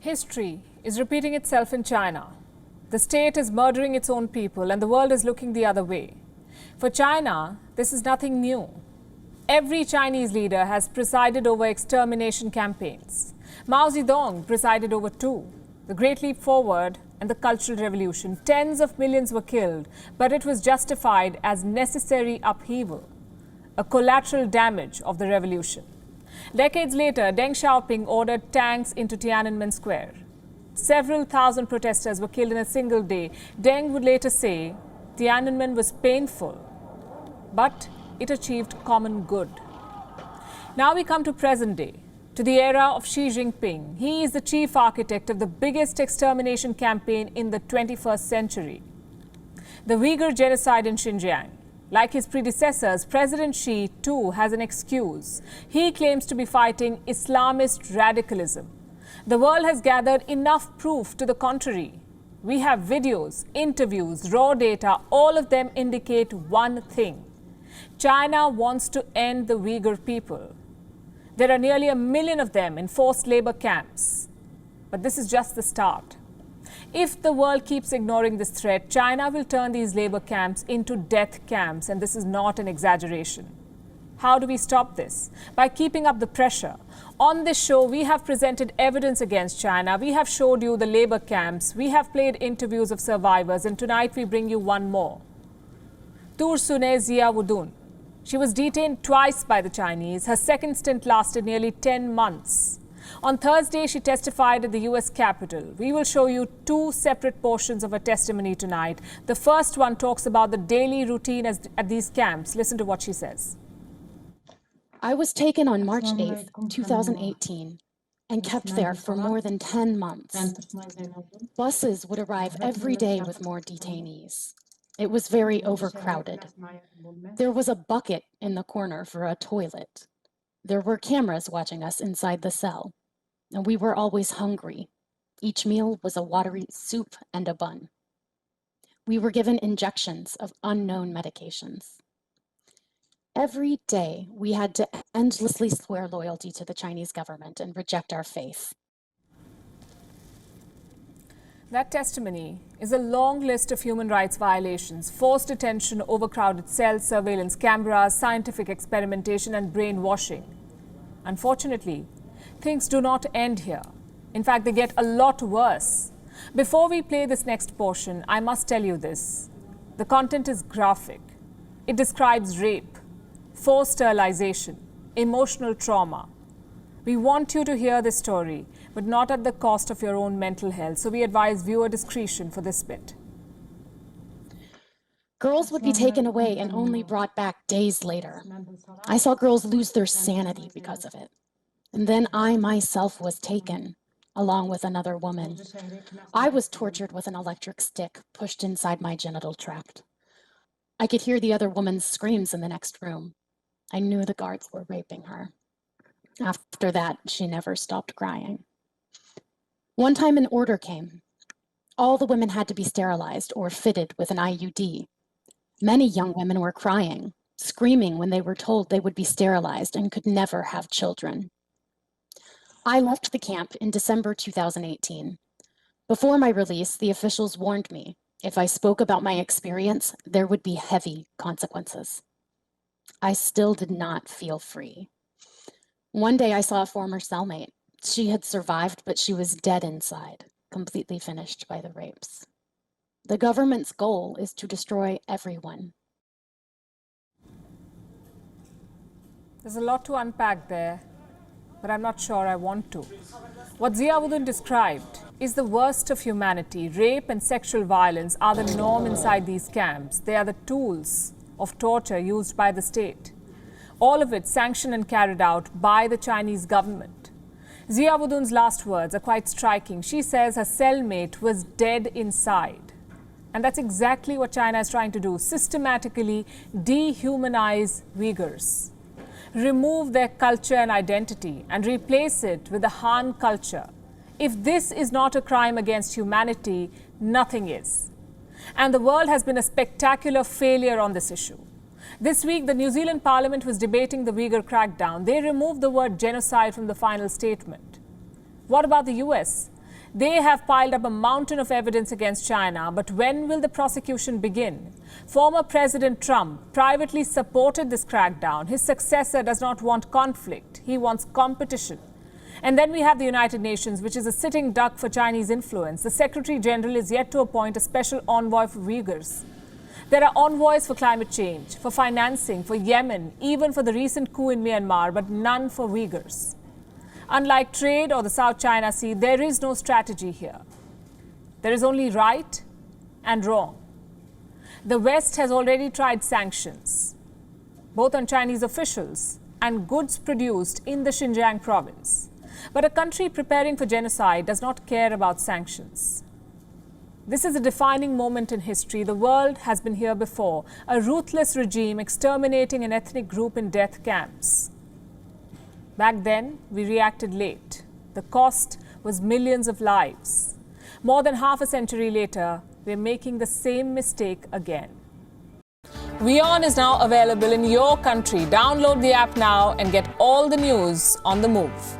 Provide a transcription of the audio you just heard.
History is repeating itself in China. The state is murdering its own people and the world is looking the other way. For China, this is nothing new. Every Chinese leader has presided over extermination campaigns. Mao Zedong presided over two, the Great Leap Forward and the Cultural Revolution. Tens of millions were killed, but it was justified as necessary upheaval, a collateral damage of the revolution. Decades later, Deng Xiaoping ordered tanks into Tiananmen Square. Several thousand protesters were killed in a single day. Deng would later say, Tiananmen was painful, but it achieved common good. Now we come to present day, to the era of Xi Jinping. He is the chief architect of the biggest extermination campaign in the 21st century, the Uighur genocide in Xinjiang. Like his predecessors, President Xi too has an excuse. He claims to be fighting Islamist radicalism. The world has gathered enough proof to the contrary. We have videos, interviews, raw data. All of them indicate one thing. China wants to end the Uighur people. There are nearly 1 million of them in forced labor camps. But this is just the start. If the world keeps ignoring this threat, China will turn these labor camps into death camps, and this is not an exaggeration. How do we stop this? By keeping up the pressure. On this show, we have presented evidence against China. We have showed you the labor camps. We have played interviews of survivors, and tonight we bring you one more. Tursune Ziawudun. She was detained twice by the Chinese. Her second stint lasted nearly 10 months. On Thursday, she testified at the U.S. Capitol. We will show you two separate portions of her testimony tonight. The first one talks about the daily routine at these camps. Listen to what she says. I was taken on March 8th, 2018, and kept there for more than 10 months. Buses would arrive every day with more detainees. It was very overcrowded. There was a bucket in the corner for a toilet. There were cameras watching us inside the cell, and we were always hungry. Each meal was a watery soup and a bun. We were given injections of unknown medications. Every day, we had to endlessly swear loyalty to the Chinese government and reject our faith. That testimony is a long list of human rights violations: forced detention, overcrowded cells, surveillance cameras, scientific experimentation, and brainwashing. Unfortunately, things do not end here. In fact, they get a lot worse. Before we play this next portion, I must tell you this. The content is graphic. It describes rape, forced sterilization, emotional trauma. We want you to hear this story, but not at the cost of your own mental health. So we advise viewer discretion for this bit. Girls would be taken away and only brought back days later. I saw girls lose their sanity because of it. And then I myself was taken, along with another woman. I was tortured with an electric stick pushed inside my genital tract. I could hear the other woman's screams in the next room. I knew the guards were raping her. After that, she never stopped crying. One time an order came. All the women had to be sterilized or fitted with an IUD. Many young women were crying, screaming when they were told they would be sterilized and could never have children. I left the camp in December 2018. Before my release, the officials warned me if I spoke about my experience, there would be heavy consequences. I still did not feel free. One day I saw a former cellmate. She had survived, but she was dead inside, completely finished by the rapes. The government's goal is to destroy everyone. There's a lot to unpack there, but I'm not sure I want to. What Ziawudun described is the worst of humanity. Rape and sexual violence are the norm inside these camps. They are the tools of torture used by the state. All of it sanctioned and carried out by the Chinese government. Ziawudun's last words are quite striking. She says her cellmate was dead inside. And that's exactly what China is trying to do: systematically dehumanize Uyghurs, remove their culture and identity, and replace it with the Han culture. If this is not a crime against humanity, nothing is. And the world has been a spectacular failure on this issue. This week, the New Zealand Parliament was debating the Uighur crackdown. They removed the word genocide from the final statement. What about the US? They have piled up a mountain of evidence against China, but when will the prosecution begin? Former President Trump privately supported this crackdown. His successor does not want conflict. He wants competition. And then we have the United Nations, which is a sitting duck for Chinese influence. The Secretary General is yet to appoint a special envoy for Uyghurs. There are envoys for climate change, for financing, for Yemen, even for the recent coup in Myanmar, but none for Uyghurs. Unlike trade or the South China Sea, there is no strategy here. There is only right and wrong. The West has already tried sanctions, both on Chinese officials and goods produced in the Xinjiang province. But a country preparing for genocide does not care about sanctions. This is a defining moment in history. The world has been here before. A ruthless regime exterminating an ethnic group in death camps. Back then, we reacted late. The cost was millions of lives. More than half a century later, we're making the same mistake again. WION is now available in your country. Download the app now and get all the news on the move.